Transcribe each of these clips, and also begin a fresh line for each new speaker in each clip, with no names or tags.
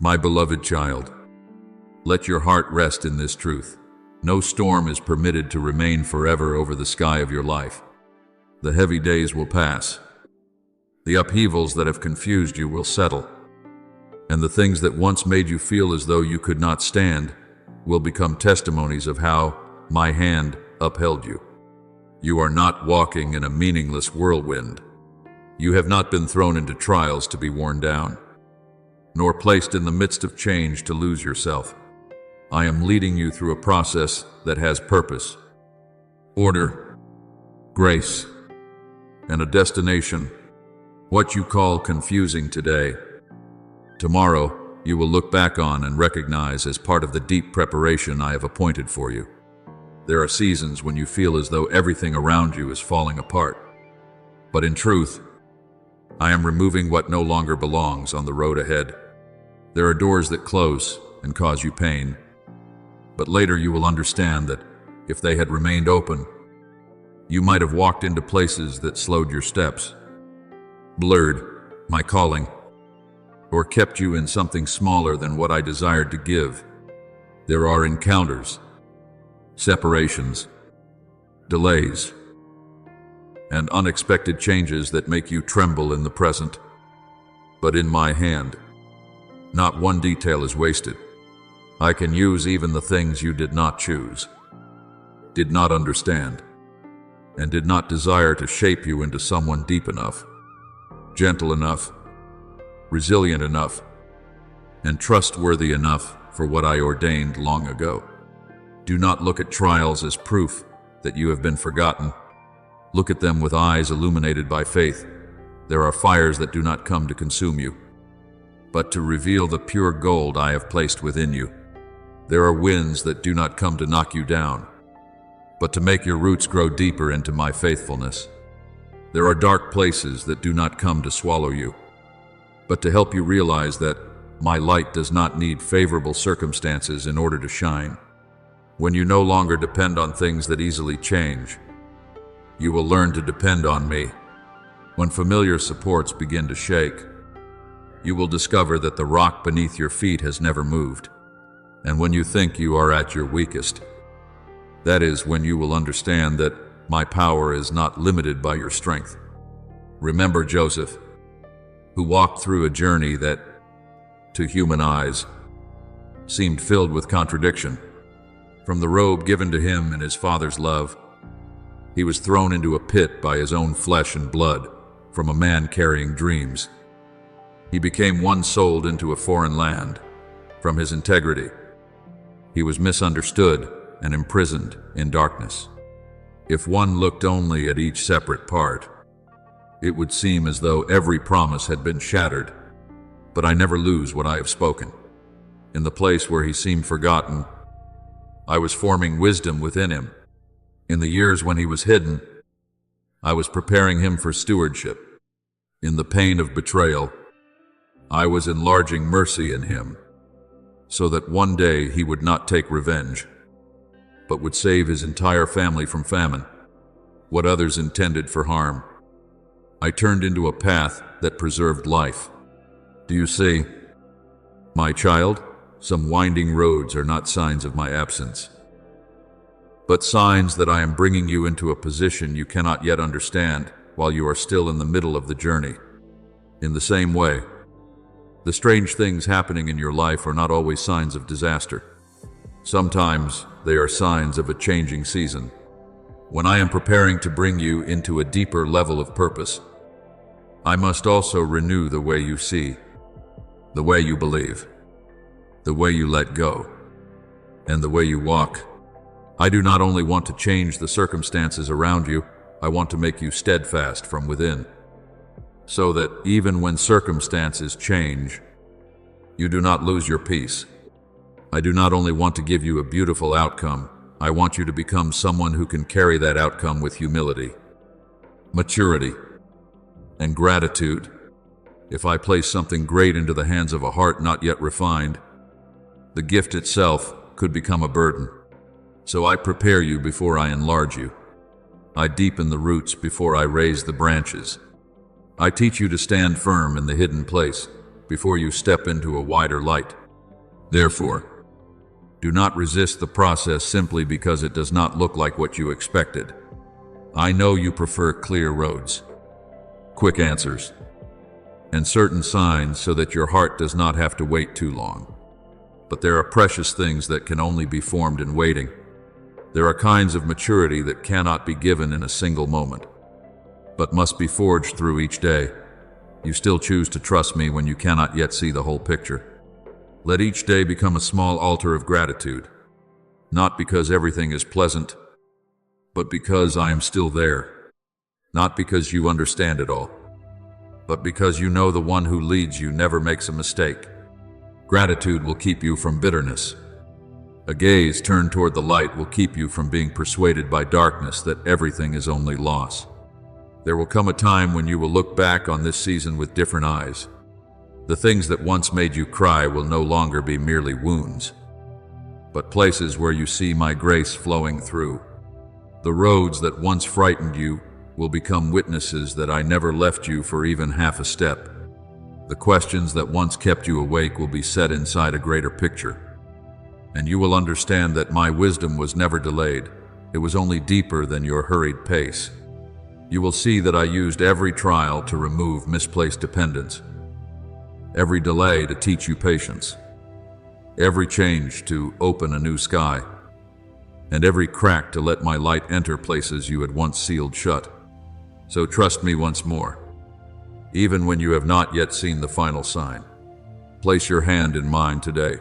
My beloved child, let your heart rest in this truth. No storm is permitted to remain forever over the sky of your life. The heavy days will pass. The upheavals that have confused you will settle. And the things that once made you feel as though you could not stand will become testimonies of how my hand upheld you. You are not walking in a meaningless whirlwind. You have not been thrown into trials to be worn down, nor placed in the midst of change to lose yourself. I am leading you through a process that has purpose, order, grace, and a destination. What you call confusing today, tomorrow you will look back on and recognize as part of the deep preparation I have appointed for you. There are seasons when you feel as though everything around you is falling apart. But in truth, I am removing what no longer belongs on the road ahead. There are doors that close and cause you pain, but later you will understand that if they had remained open, you might have walked into places that slowed your steps, blurred my calling, or kept you in something smaller than what I desired to give. There are encounters, separations, delays, and unexpected changes that make you tremble in the present. But in my hand, not one detail is wasted. I can use even the things you did not choose, did not understand, and did not desire to shape you into someone deep enough, gentle enough, resilient enough, and trustworthy enough for what I ordained long ago. Do not look at trials as proof that you have been forgotten. Look at them with eyes illuminated by faith. There are fires that do not come to consume you, but to reveal the pure gold I have placed within you. There are winds that do not come to knock you down, but to make your roots grow deeper into my faithfulness. There are dark places that do not come to swallow you, but to help you realize that my light does not need favorable circumstances in order to shine. When you no longer depend on things that easily change, you will learn to depend on me. When familiar supports begin to shake, you will discover that the rock beneath your feet has never moved. And when you think you are at your weakest, that is when you will understand that my power is not limited by your strength. Remember Joseph, who walked through a journey that, to human eyes, seemed filled with contradiction. From the robe given to him in his father's love, he was thrown into a pit by his own flesh and blood from a man carrying dreams. He became one sold into a foreign land. From his integrity, he was misunderstood and imprisoned in darkness. If one looked only at each separate part, it would seem as though every promise had been shattered. But I never lose what I have spoken. In the place where he seemed forgotten, I was forming wisdom within him. In the years when he was hidden, I was preparing him for stewardship. In the pain of betrayal, I was enlarging mercy in him, so that one day he would not take revenge, but would save his entire family from famine, what others intended for harm. I turned into a path that preserved life. Do you see, my child? Some winding roads are not signs of my absence, but signs that I am bringing you into a position you cannot yet understand while you are still in the middle of the journey. In the same way, the strange things happening in your life are not always signs of disaster. Sometimes they are signs of a changing season. When I am preparing to bring you into a deeper level of purpose, I must also renew the way you see, the way you believe, the way you let go, and the way you walk. I do not only want to change the circumstances around you, I want to make you steadfast from within, so that even when circumstances change, you do not lose your peace. I do not only want to give you a beautiful outcome, I want you to become someone who can carry that outcome with humility, maturity, and gratitude. If I place something great into the hands of a heart not yet refined, the gift itself could become a burden. So I prepare you before I enlarge you. I deepen the roots before I raise the branches. I teach you to stand firm in the hidden place, before you step into a wider light. Therefore, do not resist the process simply because it does not look like what you expected. I know you prefer clear roads, quick answers, and certain signs so that your heart does not have to wait too long. But there are precious things that can only be formed in waiting. There are kinds of maturity that cannot be given in a single moment, but must be forged through each day. You still choose to trust me when you cannot yet see the whole picture. Let each day become a small altar of gratitude, not because everything is pleasant, but because I am still there. Not because you understand it all, but because you know the one who leads you never makes a mistake. Gratitude will keep you from bitterness. A gaze turned toward the light will keep you from being persuaded by darkness that everything is only loss. There will come a time when you will look back on this season with different eyes. The things that once made you cry will no longer be merely wounds, but places where you see my grace flowing through. The roads that once frightened you will become witnesses that I never left you for even half a step. The questions that once kept you awake will be set inside a greater picture, and you will understand that my wisdom was never delayed. It was only deeper than your hurried pace. You will see that I used every trial to remove misplaced dependence, every delay to teach you patience, every change to open a new sky, and every crack to let my light enter places you had once sealed shut. So trust me once more, even when you have not yet seen the final sign. Place your hand in mine today,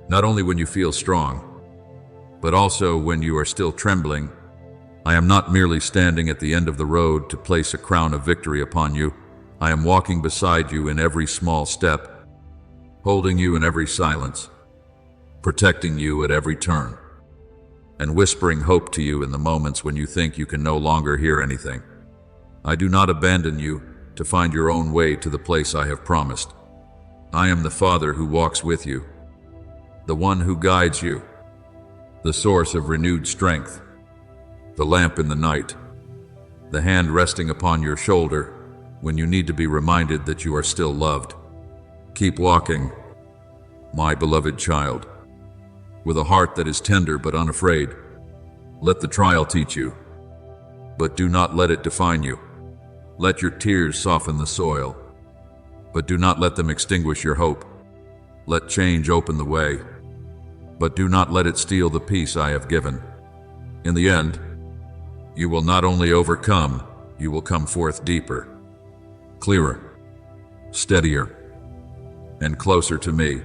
not only when you feel strong, but also when you are still trembling. I am not merely standing at the end of the road to place a crown of victory upon you. I am walking beside you in every small step, holding you in every silence, protecting you at every turn, and whispering hope to you in the moments when you think you can no longer hear anything. I do not abandon you to find your own way to the place I have promised. I am the Father who walks with you, the one who guides you, the source of renewed strength, the lamp in the night, the hand resting upon your shoulder when you need to be reminded that you are still loved. Keep walking, my beloved child, with a heart that is tender but unafraid. Let the trial teach you, but do not let it define you. Let your tears soften the soil, but do not let them extinguish your hope. Let change open the way, but do not let it steal the peace I have given. In the end, you will not only overcome, you will come forth deeper, clearer, steadier, and closer to me.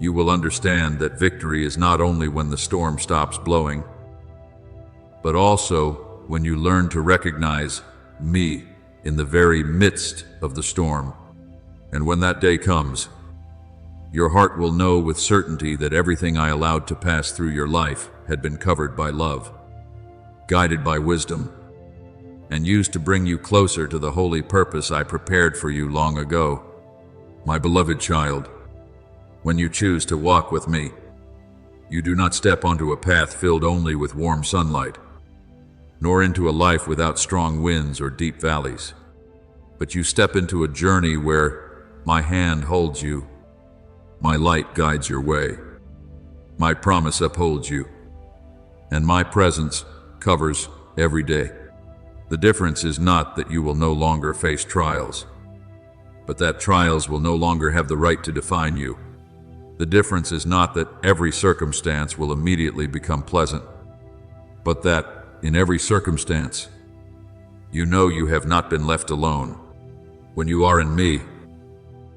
You will understand that victory is not only when the storm stops blowing, but also when you learn to recognize me in the very midst of the storm. And when that day comes, your heart will know with certainty that everything I allowed to pass through your life had been covered by love, guided by wisdom, and used to bring you closer to the holy purpose I prepared for you long ago. My beloved child, when you choose to walk with me, you do not step onto a path filled only with warm sunlight, nor into a life without strong winds or deep valleys, but you step into a journey where my hand holds you, my light guides your way, my promise upholds you, and my presence covers every day. The difference is not that you will no longer face trials, but that trials will no longer have the right to define you. The difference is not that every circumstance will immediately become pleasant, but that in every circumstance, you know you have not been left alone. When you are in me,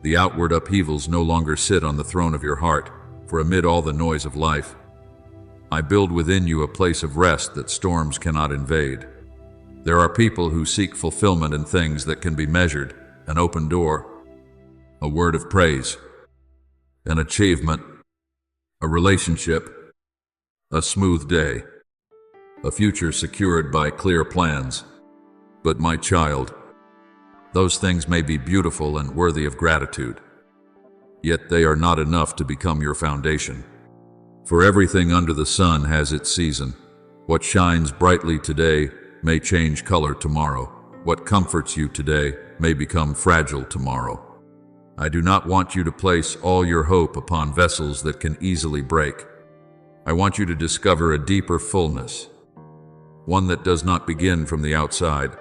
the outward upheavals no longer sit on the throne of your heart, for amid all the noise of life, I build within you a place of rest that storms cannot invade. There are people who seek fulfillment in things that can be measured: an open door, a word of praise, an achievement, a relationship, a smooth day, a future secured by clear plans. But my child, those things may be beautiful and worthy of gratitude, yet they are not enough to become your foundation. For everything under the sun has its season. What shines brightly today may change color tomorrow. What comforts you today may become fragile tomorrow. I do not want you to place all your hope upon vessels that can easily break. I want you to discover a deeper fullness, one that does not begin from the outside,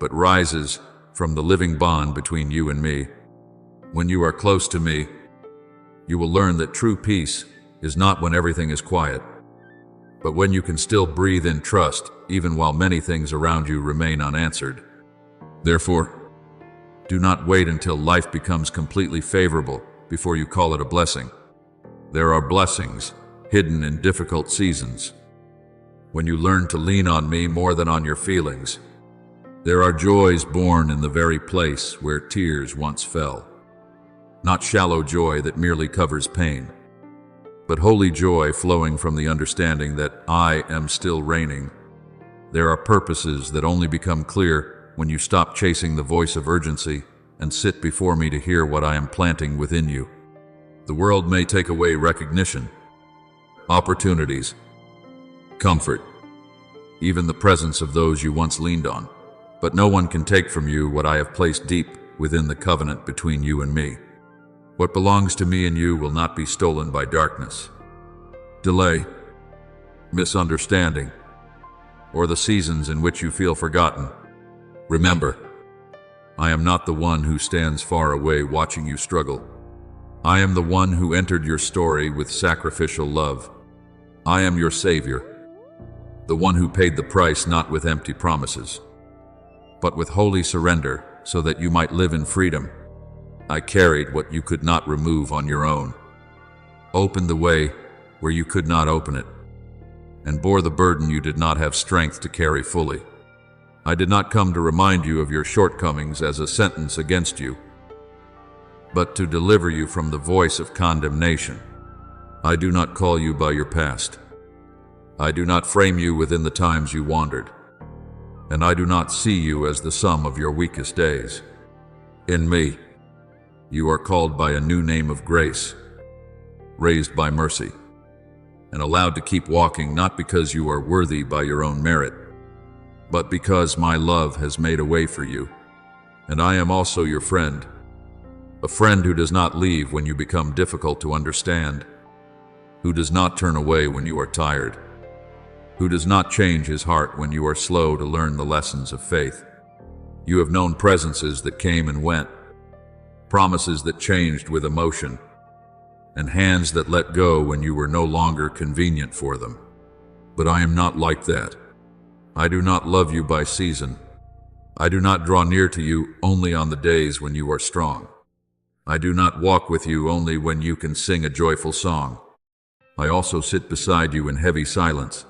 but rises from the living bond between you and me. When you are close to me, you will learn that true peace is not when everything is quiet, but when you can still breathe in trust even while many things around you remain unanswered. Therefore, do not wait until life becomes completely favorable before you call it a blessing. There are blessings hidden in difficult seasons. When you learn to lean on me more than on your feelings, there are joys born in the very place where tears once fell. Not shallow joy that merely covers pain, but holy joy flowing from the understanding that I am still reigning. There are purposes that only become clear when you stop chasing the voice of urgency and sit before me to hear what I am planting within you. The world may take away recognition, opportunities, comfort, even the presence of those you once leaned on, but no one can take from you what I have placed deep within the covenant between you and me. What belongs to me and you will not be stolen by darkness, delay, misunderstanding, or the seasons in which you feel forgotten. Remember, I am not the one who stands far away watching you struggle. I am the one who entered your story with sacrificial love. I am your Savior, the one who paid the price not with empty promises, but with holy surrender so that you might live in freedom. I carried what you could not remove on your own, opened the way where you could not open it, and bore the burden you did not have strength to carry fully. I did not come to remind you of your shortcomings as a sentence against you, but to deliver you from the voice of condemnation. I do not call you by your past. I do not frame you within the times you wandered, and I do not see you as the sum of your weakest days. In me, you are called by a new name of grace, raised by mercy, and allowed to keep walking not because you are worthy by your own merit, but because my love has made a way for you. And I am also your friend, a friend who does not leave when you become difficult to understand, who does not turn away when you are tired, who does not change his heart when you are slow to learn the lessons of faith. You have known presences that came and went, promises that changed with emotion, and hands that let go when you were no longer convenient for them. But I am not like that. I do not love you by season. I do not draw near to you only on the days when you are strong. I do not walk with you only when you can sing a joyful song. I also sit beside you in heavy silence,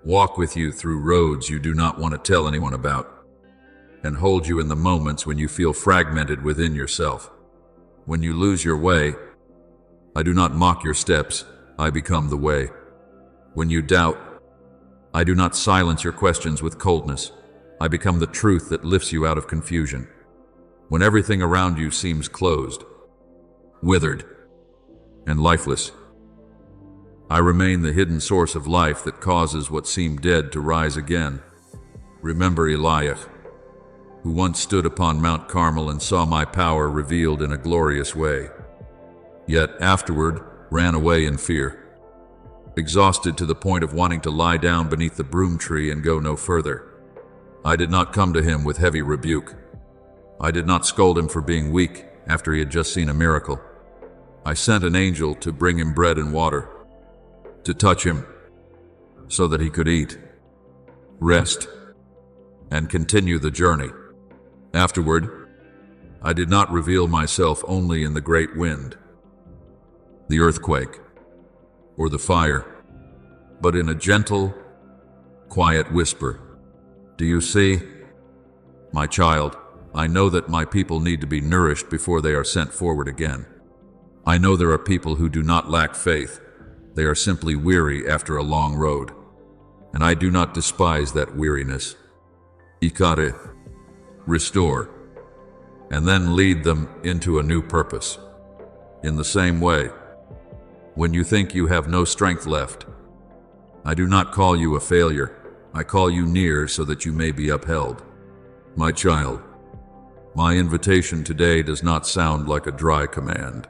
walk with you through roads you do not want to tell anyone about, and hold you in the moments when you feel fragmented within yourself. When you lose your way, I do not mock your steps, I become the way. When you doubt, I do not silence your questions with coldness, I become the truth that lifts you out of confusion. When everything around you seems closed, withered, and lifeless, I remain the hidden source of life that causes what seemed dead to rise again. Remember Elijah, who once stood upon Mount Carmel and saw my power revealed in a glorious way, yet afterward ran away in fear, exhausted to the point of wanting to lie down beneath the broom tree and go no further. I did not come to him with heavy rebuke. I did not scold him for being weak after he had just seen a miracle. I sent an angel to bring him bread and water, to touch him so that he could eat, rest, and continue the journey. Afterward, I did not reveal myself only in the great wind, the earthquake, or the fire, but in a gentle, quiet whisper. Do you see? My child, I know that my people need to be nourished before they are sent forward again. I know there are people who do not lack faith. They are simply weary after a long road, and I do not despise that weariness. Ikare, restore, and then lead them into a new purpose. In the same way, when you think you have no strength left, I do not call you a failure. I call you near so that you may be upheld. My child, My invitation today does not sound like a dry command,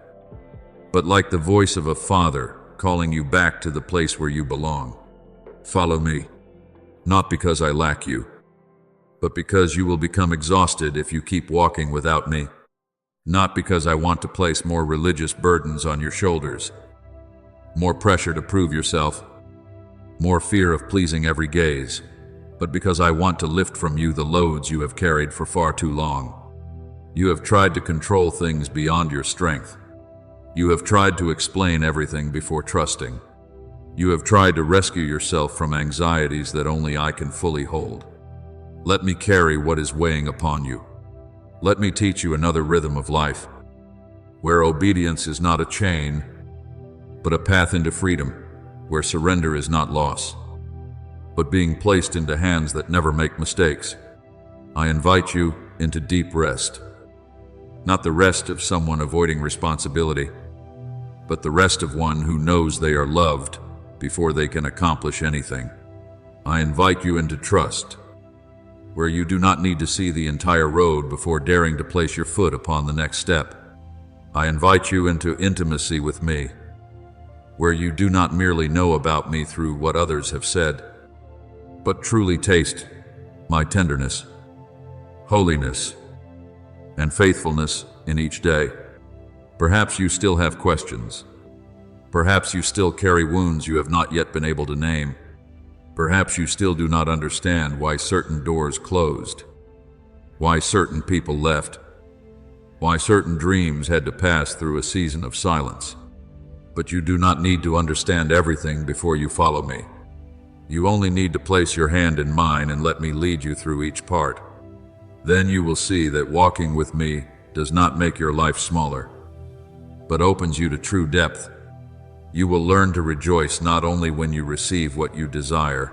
but like the voice of a father calling you back to the place where you belong. Follow me, not because I lack you, but because you will become exhausted if you keep walking without me. Not because I want to place more religious burdens on your shoulders, more pressure to prove yourself, more fear of pleasing every gaze, but because I want to lift from you the loads you have carried for far too long. You have tried to control things beyond your strength. You have tried to explain everything before trusting. You have tried to rescue yourself from anxieties that only I can fully hold. Let me carry what is weighing upon you. Let me teach you another rhythm of life, where obedience is not a chain, but a path into freedom, where surrender is not loss, but being placed into hands that never make mistakes. I invite you into deep rest, not the rest of someone avoiding responsibility, but the rest of one who knows they are loved before they can accomplish anything. I invite you into trust, where you do not need to see the entire road before daring to place your foot upon the next step. I invite you into intimacy with me, where you do not merely know about me through what others have said, but truly taste my tenderness, holiness, and faithfulness in each day. Perhaps you still have questions. Perhaps you still carry wounds you have not yet been able to name. Perhaps you still do not understand why certain doors closed, why certain people left, why certain dreams had to pass through a season of silence. But you do not need to understand everything before you follow me. You only need to place your hand in mine and let me lead you through each part. Then you will see that walking with me does not make your life smaller, but opens you to true depth. You will learn to rejoice not only when you receive what you desire,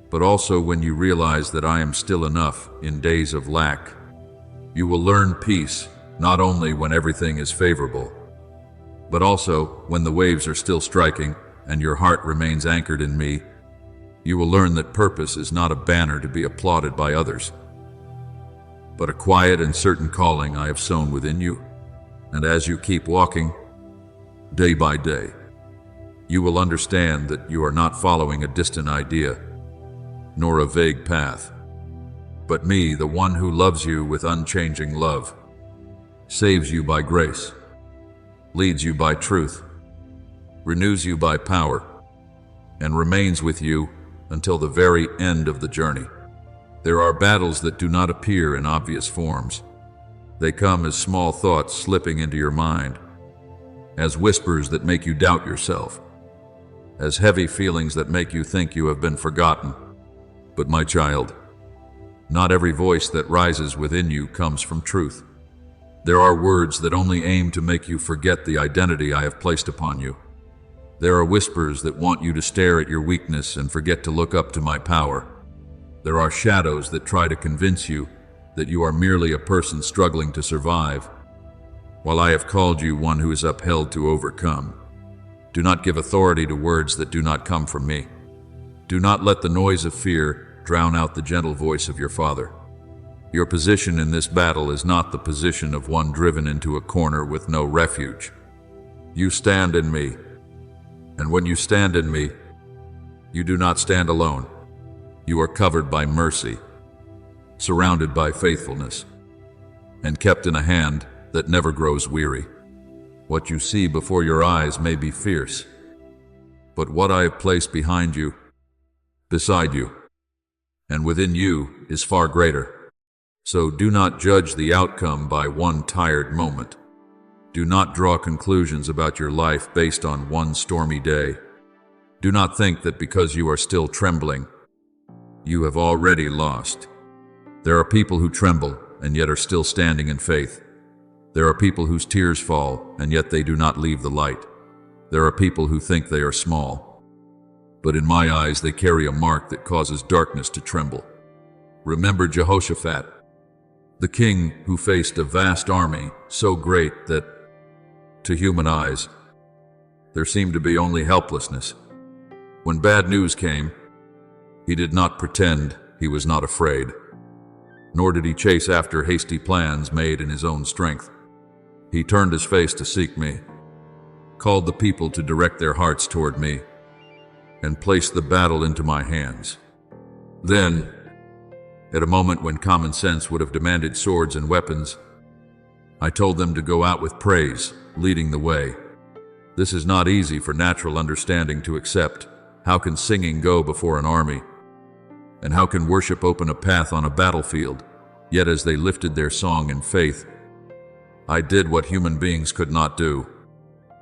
but also when you realize that I am still enough in days of lack. You will learn peace not only when everything is favorable, but also when the waves are still striking and your heart remains anchored in me. You will learn that purpose is not a banner to be applauded by others, but a quiet and certain calling I have sown within you. And as you keep walking, day by day, you will understand that you are not following a distant idea, nor a vague path, but me, the one who loves you with unchanging love, saves you by grace, leads you by truth, renews you by power, and remains with you until the very end of the journey. There are battles that do not appear in obvious forms. They come as small thoughts slipping into your mind, as whispers that make you doubt yourself, as heavy feelings that make you think you have been forgotten. But my child, not every voice that rises within you comes from truth. There are words that only aim to make you forget the identity I have placed upon you. There are whispers that want you to stare at your weakness and forget to look up to my power. There are shadows that try to convince you that you are merely a person struggling to survive, while I have called you one who is upheld to overcome. Do not give authority to words that do not come from me. Do not let the noise of fear drown out the gentle voice of your Father. Your position in this battle is not the position of one driven into a corner with no refuge. You stand in me, and when you stand in me, you do not stand alone. You are covered by mercy, surrounded by faithfulness, and kept in a hand that never grows weary. What you see before your eyes may be fierce, but what I have placed behind you, beside you, and within you is far greater. So do not judge the outcome by one tired moment. Do not draw conclusions about your life based on one stormy day. Do not think that because you are still trembling, you have already lost. There are people who tremble and yet are still standing in faith. There are people whose tears fall, and yet they do not leave the light. There are people who think they are small, but in my eyes they carry a mark that causes darkness to tremble. Remember Jehoshaphat, the king who faced a vast army so great that, to human eyes, there seemed to be only helplessness. When bad news came, he did not pretend he was not afraid. nor did he chase after hasty plans made in his own strength. He turned his face to seek me, called the people to direct their hearts toward me, and placed the battle into my hands. Then, at a moment when common sense would have demanded swords and weapons, I told them to go out with praise, leading the way. This is not easy for natural understanding to accept. How can singing go before an army? And how can worship open a path on a battlefield? Yet as they lifted their song in faith, I did what human beings could not do.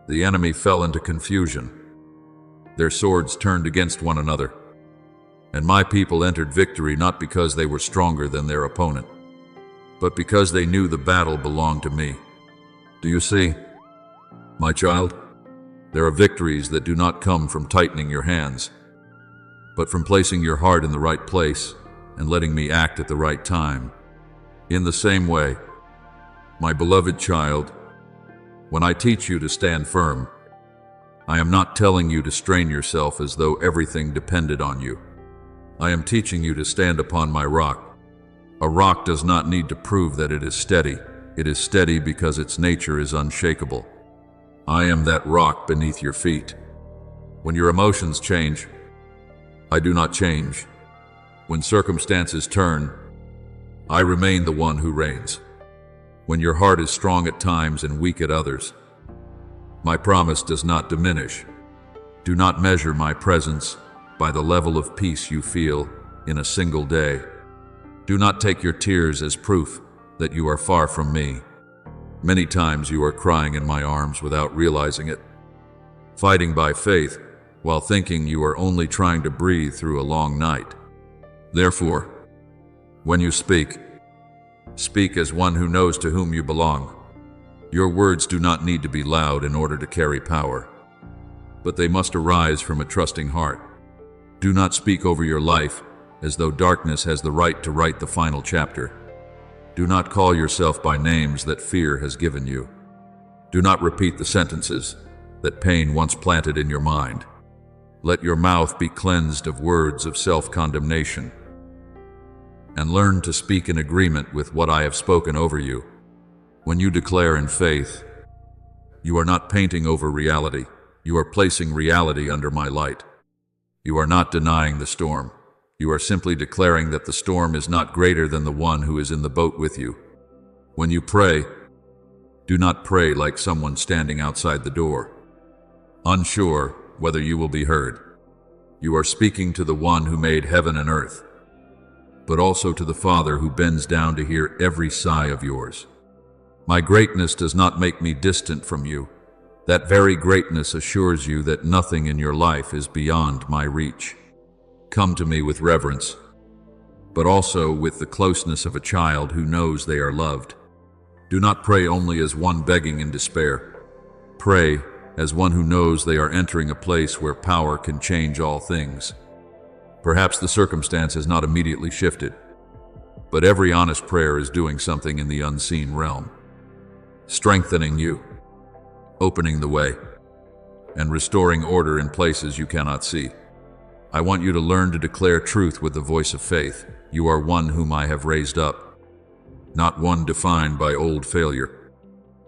The enemy fell into confusion. Their swords turned against one another. And my people entered victory not because they were stronger than their opponent, but because they knew the battle belonged to me. Do you see, my child? There are victories that do not come from tightening your hands, but from placing your heart in the right place and letting me act at the right time. In the same way, my beloved child, when I teach you to stand firm, I am not telling you to strain yourself as though everything depended on you. I am teaching you to stand upon my rock. A rock does not need to prove that it is steady. It is steady because its nature is unshakable. I am that rock beneath your feet. When your emotions change, I do not change. When circumstances turn, I remain the one who reigns. When your heart is strong at times and weak at others, my promise does not diminish. Do not measure my presence by the level of peace you feel in a single day. Do not take your tears as proof that you are far from me. Many times you are crying in my arms without realizing it, fighting by faith while thinking you are only trying to breathe through a long night. Therefore, when you speak, speak as one who knows to whom you belong. Your words do not need to be loud in order to carry power, but they must arise from a trusting heart. Do not speak over your life as though darkness has the right to write the final chapter. Do not call yourself by names that fear has given you. Do not repeat the sentences that pain once planted in your mind. Let your mouth be cleansed of words of self-condemnation, and learn to speak in agreement with what I have spoken over you. When you declare in faith, you are not painting over reality. You are placing reality under my light. You are not denying the storm. You are simply declaring that the storm is not greater than the one who is in the boat with you. When you pray, do not pray like someone standing outside the door, unsure whether you will be heard. You are speaking to the one who made heaven and earth, but also to the Father who bends down to hear every sigh of yours. My greatness does not make me distant from you. That very greatness assures you that nothing in your life is beyond my reach. Come to me with reverence, but also with the closeness of a child who knows they are loved. Do not pray only as one begging in despair. Pray as one who knows they are entering a place where power can change all things. Perhaps the circumstance has not immediately shifted, but every honest prayer is doing something in the unseen realm, strengthening you, opening the way, and restoring order in places you cannot see. I want you to learn to declare truth with the voice of faith. You are one whom I have raised up, not one defined by old failure.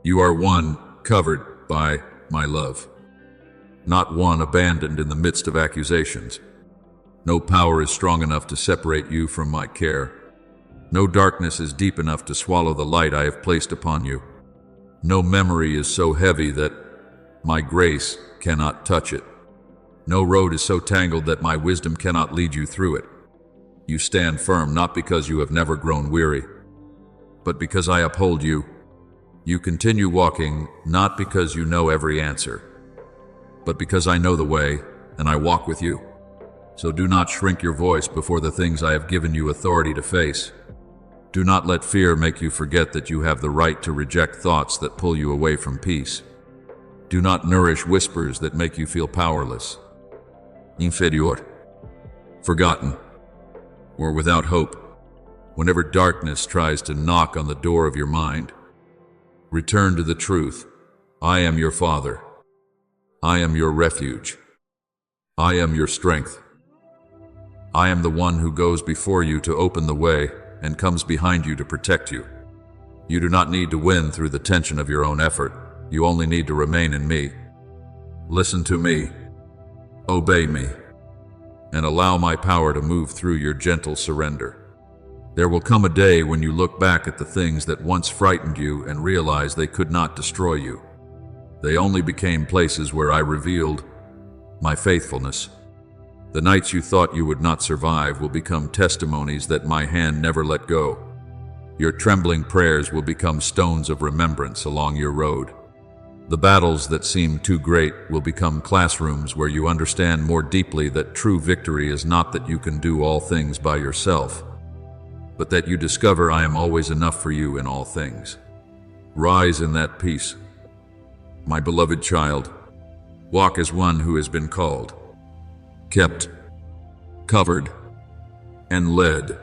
You are one covered by my love, not one abandoned in the midst of accusations. No power is strong enough to separate you from my care. No darkness is deep enough to swallow the light I have placed upon you. No memory is so heavy that my grace cannot touch it. No road is so tangled that my wisdom cannot lead you through it. You stand firm not because you have never grown weary, but because I uphold you. You continue walking not because you know every answer, but because I know the way and I walk with you. So do not shrink your voice before the things I have given you authority to face. Do not let fear make you forget that you have the right to reject thoughts that pull you away from peace. Do not nourish whispers that make you feel powerless, inferior, forgotten, or without hope. Whenever darkness tries to knock on the door of your mind, return to the truth. I am your Father. I am your refuge. I am your strength. I am the one who goes before you to open the way and comes behind you to protect you. You do not need to win through the tension of your own effort. You only need to remain in me. Listen to me. Obey me. And allow my power to move through your gentle surrender. There will come a day when you look back at the things that once frightened you and realize they could not destroy you. They only became places where I revealed my faithfulness. The nights you thought you would not survive will become testimonies that my hand never let go. Your trembling prayers will become stones of remembrance along your road. The battles that seem too great will become classrooms where you understand more deeply that true victory is not that you can do all things by yourself, but that you discover I am always enough for you in all things. Rise in that peace. My beloved child, walk as one who has been called, kept, covered, and led.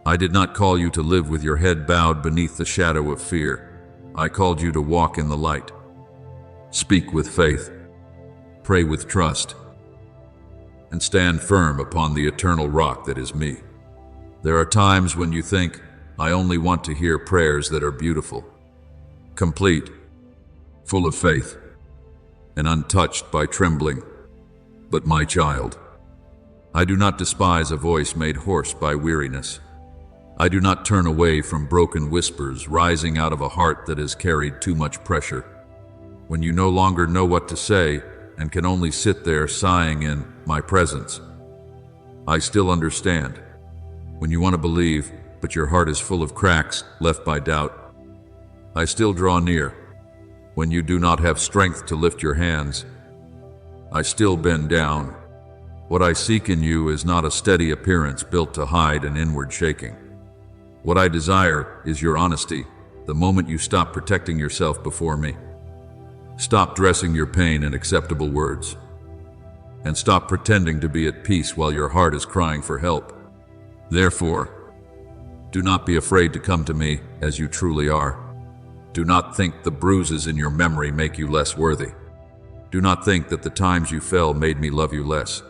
I did not call you to live with your head bowed beneath the shadow of fear. I called you to walk in the light. Speak with faith, pray with trust, and stand firm upon the eternal rock that is me. There are times when you think, I only want to hear prayers that are beautiful, complete, full of faith, and untouched by trembling. But my child, I do not despise a voice made hoarse by weariness. I do not turn away from broken whispers rising out of a heart that has carried too much pressure. When you no longer know what to say and can only sit there sighing in my presence, I still understand. When you want to believe, but your heart is full of cracks left by doubt, I still draw near. When you do not have strength to lift your hands, I still bend down. What I seek in you is not a steady appearance built to hide an inward shaking. What I desire is your honesty, the moment you stop protecting yourself before me. Stop dressing your pain in acceptable words, and stop pretending to be at peace while your heart is crying for help. Therefore, do not be afraid to come to me as you truly are. Do not think the bruises in your memory make you less worthy. Do not think that the times you fell made me love you less.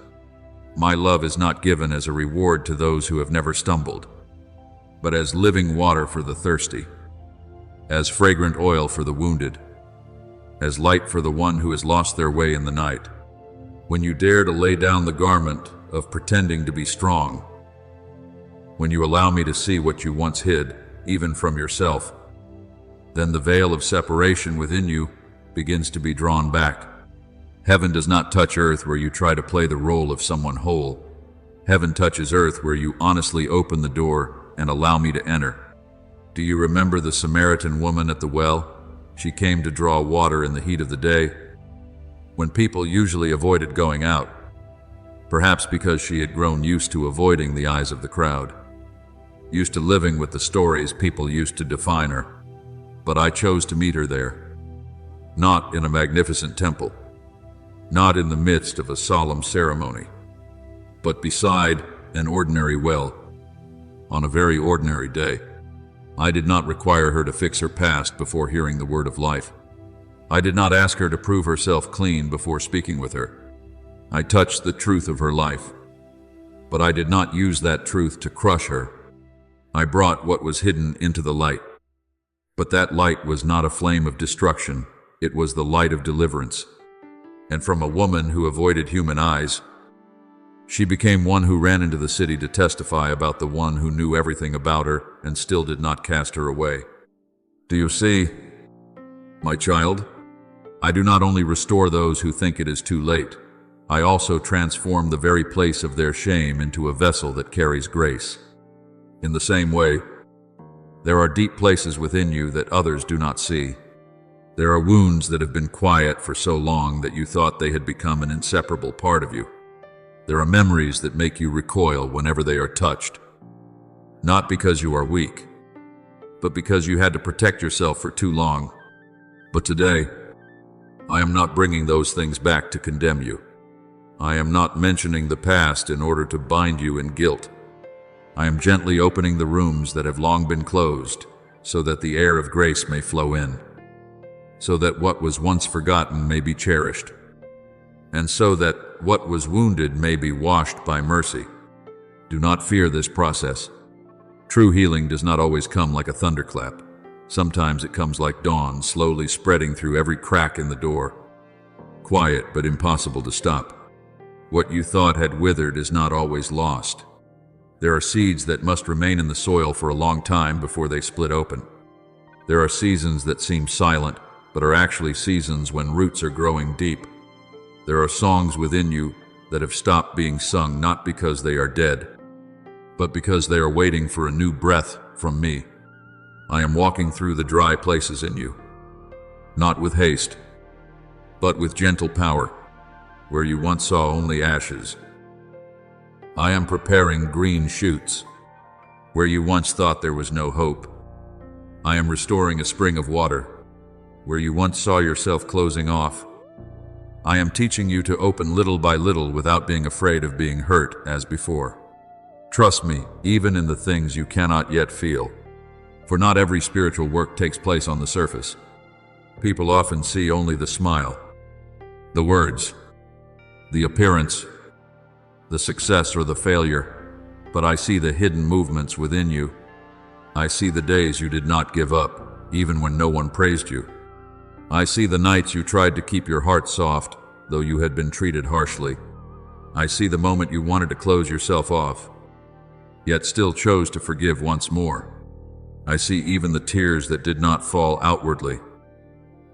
My love is not given as a reward to those who have never stumbled, but as living water for the thirsty, as fragrant oil for the wounded, as light for the one who has lost their way in the night. When you dare to lay down the garment of pretending to be strong, when you allow me to see what you once hid, even from yourself, then the veil of separation within you begins to be drawn back. Heaven does not touch earth where you try to play the role of someone whole. Heaven touches earth where you honestly open the door and allow me to enter. Do you remember the Samaritan woman at the well? She came to draw water in the heat of the day, when people usually avoided going out, perhaps because she had grown used to avoiding the eyes of the crowd, used to living with the stories people used to define her. But I chose to meet her there, not in a magnificent temple, not in the midst of a solemn ceremony, but beside an ordinary well, on a very ordinary day. I did not require her to fix her past before hearing the word of life. I did not ask her to prove herself clean before speaking with her. I touched the truth of her life, but I did not use that truth to crush her. I brought what was hidden into the light. But that light was not a flame of destruction, it was the light of deliverance. And from a woman who avoided human eyes, she became one who ran into the city to testify about the one who knew everything about her and still did not cast her away. Do you see, my child? I do not only restore those who think it is too late, I also transform the very place of their shame into a vessel that carries grace. In the same way, there are deep places within you that others do not see. There are wounds that have been quiet for so long that you thought they had become an inseparable part of you. There are memories that make you recoil whenever they are touched, not because you are weak, but because you had to protect yourself for too long. But today, I am not bringing those things back to condemn you. I am not mentioning the past in order to bind you in guilt. I am gently opening the rooms that have long been closed so that the air of grace may flow in, so that what was once forgotten may be cherished, and so that what was wounded may be washed by mercy. Do not fear this process. True healing does not always come like a thunderclap. Sometimes it comes like dawn, slowly spreading through every crack in the door. Quiet, but impossible to stop. What you thought had withered is not always lost. There are seeds that must remain in the soil for a long time before they split open. There are seasons that seem silent, but are actually seasons when roots are growing deep. There are songs within you that have stopped being sung not because they are dead, but because they are waiting for a new breath from me. I am walking through the dry places in you, not with haste, but with gentle power, where you once saw only ashes. I am preparing green shoots, where you once thought there was no hope. I am restoring a spring of water, where you once saw yourself closing off. I am teaching you to open little by little without being afraid of being hurt as before. Trust me, even in the things you cannot yet feel. For not every spiritual work takes place on the surface. People often see only the smile, the words, the appearance, the success or the failure, but I see the hidden movements within you. I see the days you did not give up, even when no one praised you. I see the nights you tried to keep your heart soft, though you had been treated harshly. I see the moment you wanted to close yourself off, yet still chose to forgive once more. I see even the tears that did not fall outwardly,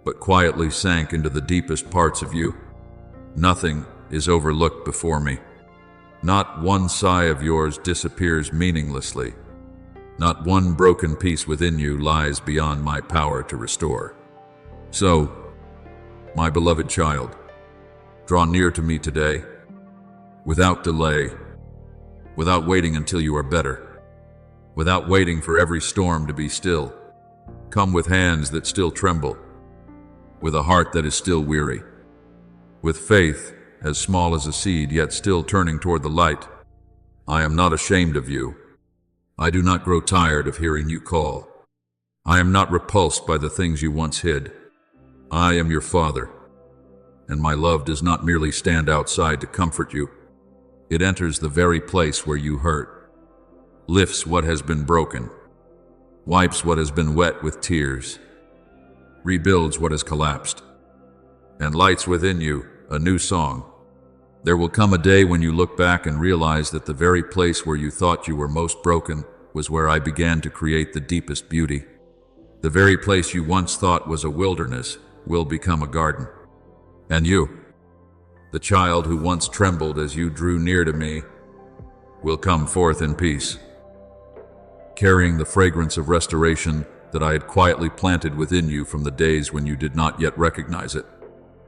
but quietly sank into the deepest parts of you. Nothing is overlooked before me. Not one sigh of yours disappears meaninglessly. Not one broken piece within you lies beyond my power to restore. So, my beloved child, draw near to me today, without delay, without waiting until you are better, without waiting for every storm to be still. Come with hands that still tremble, with a heart that is still weary, with faith as small as a seed yet still turning toward the light. I am not ashamed of you. I do not grow tired of hearing you call. I am not repulsed by the things you once hid. I am your Father, and my love does not merely stand outside to comfort you. It enters the very place where you hurt, lifts what has been broken, wipes what has been wet with tears, rebuilds what has collapsed, and lights within you a new song. There will come a day when you look back and realize that the very place where you thought you were most broken was where I began to create the deepest beauty. The very place you once thought was a wilderness will become a garden. And you, the child who once trembled as you drew near to me, will come forth in peace, carrying the fragrance of restoration that I had quietly planted within you from the days when you did not yet recognize it.